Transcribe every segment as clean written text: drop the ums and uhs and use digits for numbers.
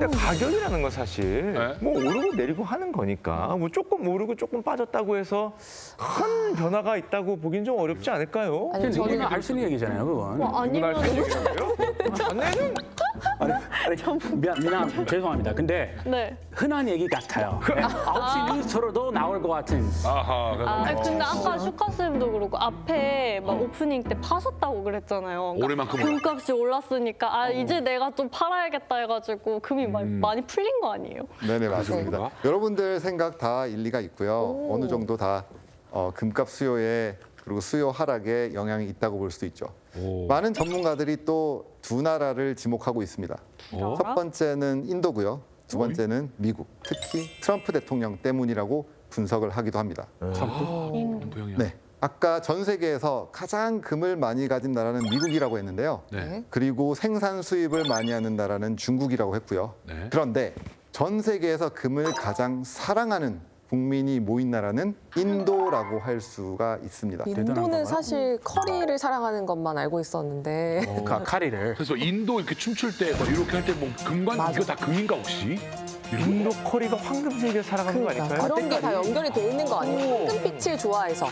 근데 가격이라는 건 사실 네. 뭐 오르고 내리고 하는 거니까 뭐 조금 오르고 조금 빠졌다고 해서 큰 변화가 있다고 보긴 좀 어렵지 않을까요? 아니, 누구나 할 수 있는 얘기잖아요, 그건. 누구나 할수 있는 얘기인데요? 자네는 미안, 죄송합니다. 근데 네. 흔한 얘기 같아요. 9시 뉴스로도 나올 것 같은. 아하. 아니, 근데 아까 슈카쌤도 그렇고 앞에 막 오프닝 때 파셨다고 그랬잖아요. 그러니까 올해만큼은. 금값이 올랐으니까 이제 내가 좀 팔아야겠다 해가지고 금이 많이 풀린 거 아니에요? 네네 맞습니다. 정도가? 여러분들 생각 다 일리가 있고요. 어느 정도 다 금값 수요에 그리고 수요 하락에 영향이 있다고 볼 수도 있죠. 많은 전문가들이 또 두 나라를 지목하고 있습니다. 나라? 첫 번째는 인도고요. 두 번째는 미국. 특히 트럼프 대통령 때문이라고 분석을 하기도 합니다. 도형이야. 네. 아까 전 세계에서 가장 금을 많이 가진 나라는 미국이라고 했는데요. 네. 그리고 생산 수입을 많이 하는 나라는 중국이라고 했고요. 네. 그런데 전 세계에서 금을 가장 사랑하는 국민이 모인 나라는 인도라고 할 수가 있습니다. 인도는 사실 커리를 사랑하는 것만 알고 있었는데 카리를. 그래서 인도 이렇게 춤출 때 뭐 이렇게 할 때 뭐 금관 이거 다 금인가 혹시? 인도 커리가 황금 세계 살아가는 거 아닐까요? 그런 게 다 연결이 돼 있는 거 아니에요? 황금빛을 좋아해서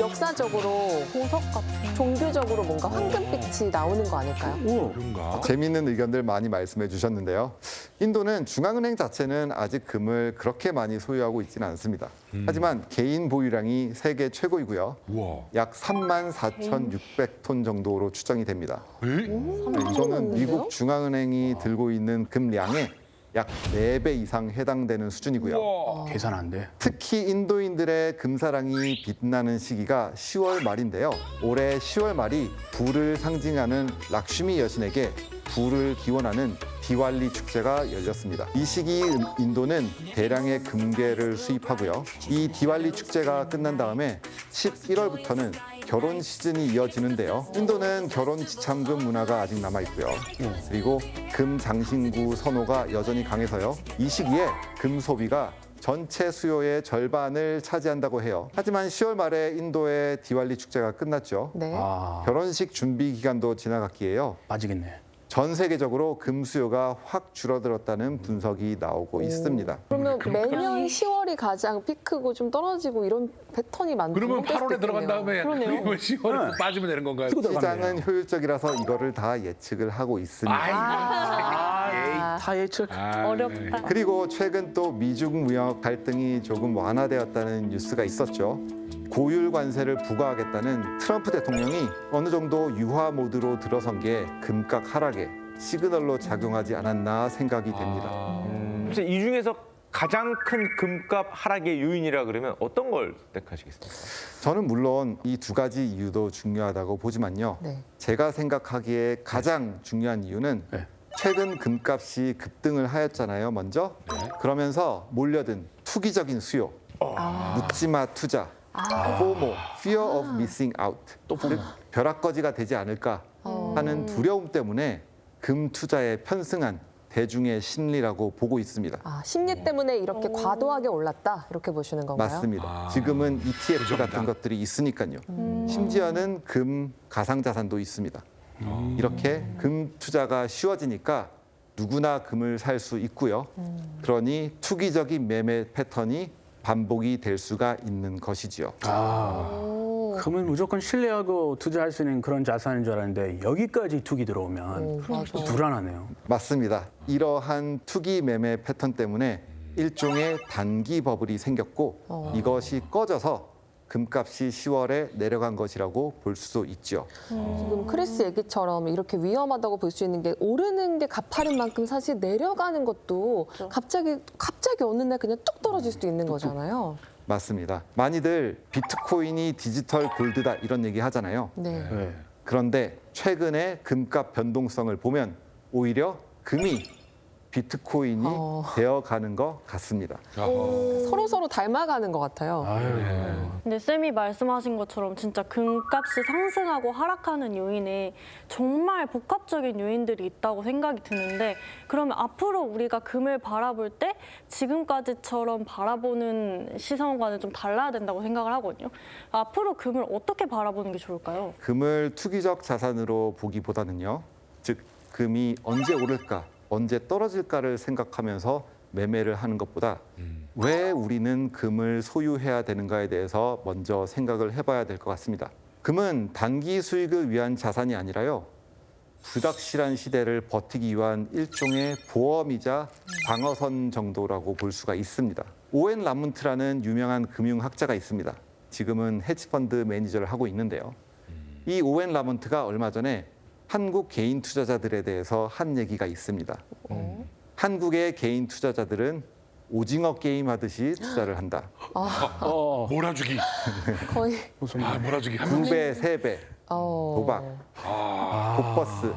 역사적으로 보석 같은. 종교적으로 뭔가 황금빛이 나오는 거 아닐까요? 그런가? 재미있는 의견들 많이 말씀해 주셨는데요. 인도는 중앙은행 자체는 아직 금을 그렇게 많이 소유하고 있지는 않습니다. 하지만 개인 보유량이 세계 최고이고요. 우와. 약 34,600톤 정도로 추정이 됩니다. 에? 이거는 미국 중앙은행이 들고 있는 금량의 약 4배 이상 해당되는 수준이고요. 우와. 계산 안 돼. 특히 인도인들의 금사랑이 빛나는 시기가 10월 말인데요. 올해 10월 말이 불을 상징하는 락슈미 여신에게 불을 기원하는 디왈리 축제가 열렸습니다. 이 시기 인도는 대량의 금괴를 수입하고요. 이 디왈리 축제가 끝난 다음에 11월부터는 결혼 시즌이 이어지는데요. 인도는 결혼 지참금 문화가 아직 남아 있고요. 그리고 금 장신구 선호가 여전히 강해서요. 이 시기에 금 소비가 전체 수요의 절반을 차지한다고 해요. 하지만 10월 말에 인도의 디왈리 축제가 끝났죠. 네. 결혼식 준비 기간도 지나갔기에요. 빠지겠네. 전 세계적으로 금 수요가 확 줄어들었다는 분석이 나오고 있습니다. 그러면 매년 10월이 가장 피크고 좀 떨어지고 이런 패턴이 그러면 8월에 들어간 다음에 그러네요. 10월에 빠지면 되는 건가요? 시장은 효율적이라서 이거를 다 예측을 하고 있습니다. 다 예측. 어렵다. 그리고 최근 또 미중 무역 갈등이 조금 완화되었다는 뉴스가 있었죠. 고율 관세를 부과하겠다는 트럼프 대통령이 어느 정도 유화 모드로 들어선 게 금값 하락에 시그널로 작용하지 않았나 생각이 됩니다. 혹시 이 중에서 가장 큰 금값 하락의 요인이라 그러면 어떤 걸 택하시겠습니까? 저는 물론 이 두 가지 이유도 중요하다고 보지만요. 네. 제가 생각하기에 가장 중요한 이유는 네. 최근 금값이 급등을 하였잖아요, 먼저. 그러면서 몰려든 투기적인 수요, 묻지마 투자, FOMO, Fear of Missing Out, 즉 벼락거지가 되지 않을까 하는 두려움 때문에 금 투자에 편승한 대중의 심리라고 보고 있습니다. 심리 때문에 이렇게 과도하게 올랐다 이렇게 보시는 건가요? 맞습니다. 지금은 ETF 부정이다. 같은 것들이 있으니까요. 심지어는 금 가상자산도 있습니다. 이렇게 금 투자가 쉬워지니까 누구나 금을 살 수 있고요. 그러니 투기적인 매매 패턴이 반복이 될 수가 있는 것이지요. 금은 무조건 신뢰하고 투자할 수 있는 그런 자산인 줄 알았는데 여기까지 투기 들어오면 맞아. 불안하네요. 맞습니다. 이러한 투기 매매 패턴 때문에 일종의 단기 버블이 생겼고 이것이 꺼져서 금값이 10월에 내려간 것이라고 볼 수 있죠. 지금 크리스 얘기처럼 이렇게 위험하다고 볼 수 있는 게 오르는 게 가파른 만큼 사실 내려가는 것도 갑자기 어느 날 그냥 뚝 떨어질 수도 있는 거잖아요. 맞습니다. 많이들 비트코인이 디지털 골드다 이런 얘기 하잖아요. 네. 네. 그런데 최근에 금값 변동성을 보면 오히려 금이 비트코인이 되어가는 것 같습니다. 서로 닮아가는 것 같아요. 근데 쌤이 말씀하신 것처럼 진짜 금값이 상승하고 하락하는 요인에 정말 복합적인 요인들이 있다고 생각이 드는데 그러면 앞으로 우리가 금을 바라볼 때 지금까지처럼 바라보는 시선과는 좀 달라야 된다고 생각을 하거든요. 앞으로 금을 어떻게 바라보는 게 좋을까요? 금을 투기적 자산으로 보기보다는요. 즉 금이 언제 오를까 언제 떨어질까를 생각하면서 매매를 하는 것보다 왜 우리는 금을 소유해야 되는가에 대해서 먼저 생각을 해봐야 될 것 같습니다. 금은 단기 수익을 위한 자산이 아니라요. 불확실한 시대를 버티기 위한 일종의 보험이자 방어선 정도라고 볼 수가 있습니다. 오웬 라문트라는 유명한 금융학자가 있습니다. 지금은 헤지펀드 매니저를 하고 있는데요. 이 오웬 라문트가 얼마 전에 한국 개인 투자자들에 대해서 한 얘기가 있습니다. 한국의 개인 투자자들은 오징어 게임 하듯이 투자를 한다. 몰아주기. 거의 몰아주기. 2배, 3배, 도박, 복버스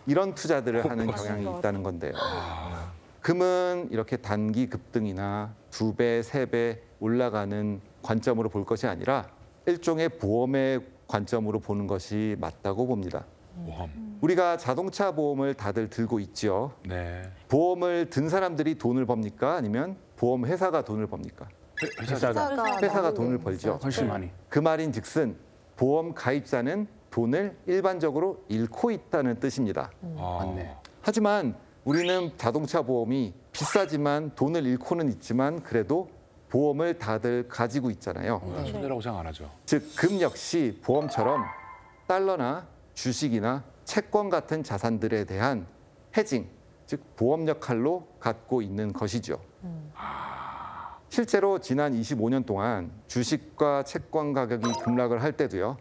이런 투자들을 하는 경향이 있다는 건데요. 금은 이렇게 단기 급등이나 2배, 3배 올라가는 관점으로 볼 것이 아니라 일종의 보험의 관점으로 보는 것이 맞다고 봅니다. 모험. 우리가 자동차 보험을 다들 들고 있죠. 네. 보험을 든 사람들이 돈을 법니까? 아니면 보험 회사가 돈을 법니까? 회사가 회사가 돈을 벌죠. 훨씬 많이. 그 말인즉슨 보험 가입자는 돈을 일반적으로 잃고 있다는 뜻입니다. 맞네. 하지만 우리는 자동차 보험이 비싸지만 돈을 잃고는 있지만 그래도 보험을 다들 가지고 있잖아요. 손해라고 생각 안 하죠. 즉, 금 역시 보험처럼 달러나 주식이나 채권 같은 자산들에 대한 헤징, 즉 보험 역할로 갖고 있는 것이죠. 실제로 지난 25년 동안 주식과 채권 가격이 급락을 할 때도요.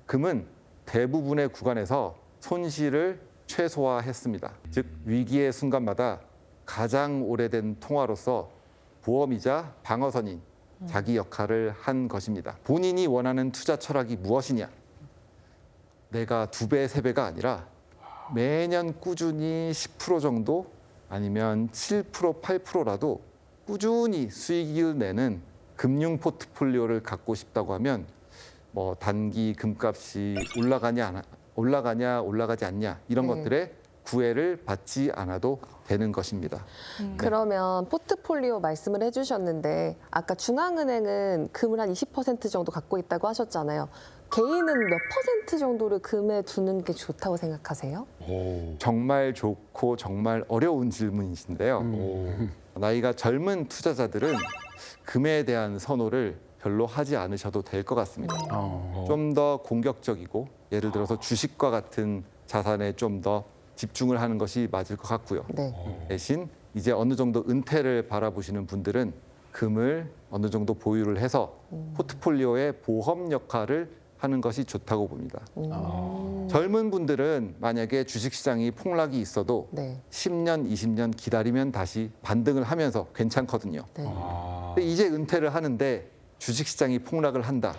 금은 대부분의 구간에서 손실을 최소화했습니다. 즉 위기의 순간마다 가장 오래된 통화로서 보험이자 방어선인 자기 역할을 한 것입니다. 본인이 원하는 투자 철학이 무엇이냐? 내가 2배, 3배가 아니라 매년 꾸준히 10% 정도 아니면 7%, 8%라도 꾸준히 수익을 내는 금융 포트폴리오를 갖고 싶다고 하면 뭐 단기 금값이 올라가냐 올라가지 않냐 이런 것들에 구애를 받지 않아도 되는 것입니다. 그러면 포트폴리오 말씀을 해주셨는데 아까 중앙은행은 금을 한 20% 정도 갖고 있다고 하셨잖아요. 개인은 몇 퍼센트 정도를 금에 두는 게 좋다고 생각하세요? 정말 좋고 정말 어려운 질문이신데요. 나이가 젊은 투자자들은 금에 대한 선호를 별로 하지 않으셔도 될 것 같습니다. 좀 더 공격적이고 예를 들어서 주식과 같은 자산에 좀 더 집중을 하는 것이 맞을 것 같고요. 네. 대신 이제 어느 정도 은퇴를 바라보시는 분들은 금을 어느 정도 보유를 해서 포트폴리오의 보험 역할을 하는 것이 좋다고 봅니다. 젊은 분들은 만약에 주식시장이 폭락이 있어도 네. 10년, 20년 기다리면 다시 반등을 하면서 괜찮거든요. 네. 근데 이제 은퇴를 하는데 주식시장이 폭락을 한다.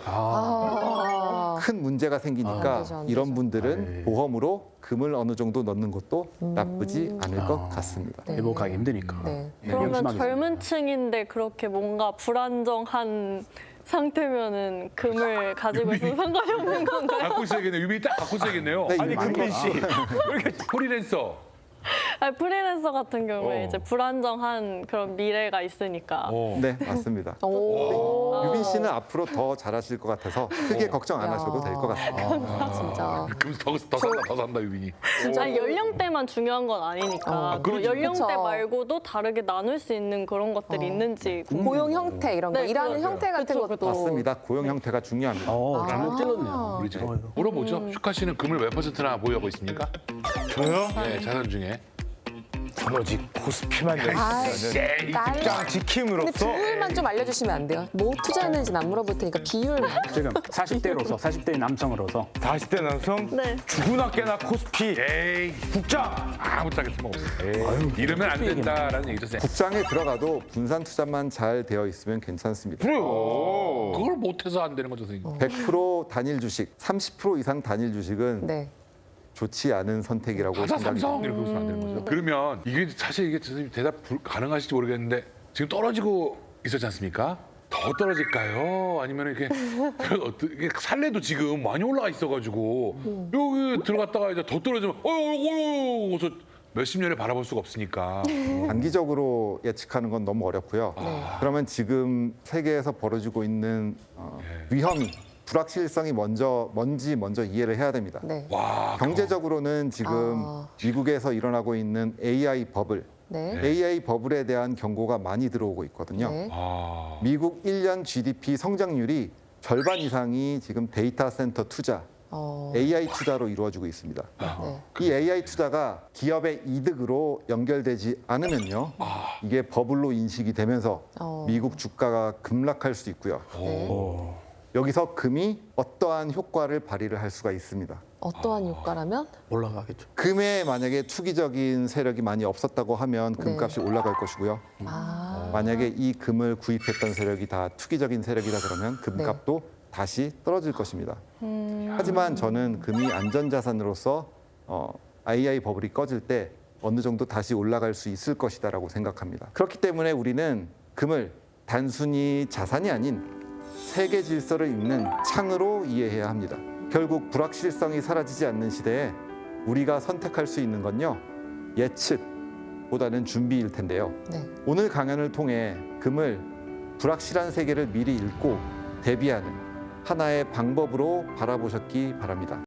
큰 문제가 생기니까 안 되죠, 안 이런 되죠. 분들은 보험으로 금을 어느 정도 넣는 것도 나쁘지 않을 것 같습니다. 네. 회복하기 힘드니까. 네. 그러면 연습하겠습니다. 젊은 층인데 그렇게 뭔가 불안정한 상태면은 금을 가지고 있어도 상관이 없는 건가요? 갖고 있어야겠네요. 유빈이 딱 갖고 있어야겠네요. 네, 아니 금빈 씨 프리랜서. 아니, 프리랜서 같은 경우에 어. 이제 불안정한 그런 미래가 있으니까. 네, 맞습니다. 오. 유빈 씨는 앞으로 더 잘하실 것 같아서 크게 걱정 안 하셔도 될 것 같습니다. 진짜. 그러면서 더 산다 유빈이. 아니, 연령대만 중요한 건 아니니까. 뭐 그렇죠. 연령대 그쵸. 말고도 다르게 나눌 수 있는 그런 것들이 있는지 고용 형태 이런 거, 네, 일하는 그렇죠. 형태 같은 그쵸, 것도. 맞습니다. 고용 형태가 중요합니다. 잘못 찔렀네요. 우리 집. 물어보죠. 슈카 씨는 금을 몇 %나 보유하고 있습니까? 저요? 네, 자산 중에. 오로지 코스피만 아, 열리면 날. 입장 근데 지킴으로써 비율만 좀 알려주시면 안 돼요? 뭐 투자했는지는 안 물어볼 테니까 비율만. 지금 40대로서 40대 남성으로서 40대 남성 네. 죽으나 깨나 코스피 에이, 국장 아무 짝에 틀림없어. 이러면 안 된다라는 얘기죠. 국장에 들어가도 분산 투자만 잘 되어 있으면 괜찮습니다. 그래요. 그걸 못해서 안 되는 거죠, 선생님. 100% 단일 주식, 30% 이상 단일 주식은 네. 좋지 않은 선택이라고 하자 생각이 삼성 듭니다. 이렇게 보시면 안 되는 거죠. 그러면 이게 사실 이게 선생님 대답 가능하실지 모르겠는데 지금 떨어지고 있었지 않습니까? 더 떨어질까요? 아니면 이렇게 이게 살래도 지금 많이 올라가 있어가지고 여기 들어갔다가 이제 더 떨어지면 그래서 몇십 년을 바라볼 수가 없으니까. 단기적으로 예측하는 건 너무 어렵고요. 그러면 지금 세계에서 벌어지고 있는 위험이 불확실성이 뭔지 먼저 이해를 해야 됩니다. 네. 와, 경제적으로는 지금 아. 미국에서 일어나고 있는 AI 버블, 네. AI 버블에 대한 경고가 많이 들어오고 있거든요. 네. 아, 미국 1년 GDP 성장률이 절반 이상이 지금 데이터 센터 투자, AI 투자로 이루어지고 있습니다. 네. 이 AI 투자가 기업의 이득으로 연결되지 않으면요, 이게 버블로 인식이 되면서 미국 주가가 급락할 수 있고요. 네. 여기서 금이 어떠한 효과를 발휘를 할 수가 있습니다. 어떠한 효과라면? 올라가겠죠. 금에 만약에 투기적인 세력이 많이 없었다고 하면 금값이 올라갈 것이고요. 아. 만약에 이 금을 구입했던 세력이 다 투기적인 세력이다 그러면 금값도 다시 떨어질 것입니다. 하지만 저는 금이 안전자산으로서 AI 버블이 꺼질 때 어느 정도 다시 올라갈 수 있을 것이다라고 생각합니다. 그렇기 때문에 우리는 금을 단순히 자산이 아닌 세계 질서를 읽는 창으로 이해해야 합니다. 결국 불확실성이 사라지지 않는 시대에 우리가 선택할 수 있는 건요, 예측보다는 준비일 텐데요. 네. 오늘 강연을 통해 금을 불확실한 세계를 미리 읽고 대비하는 하나의 방법으로 바라보셨기 바랍니다.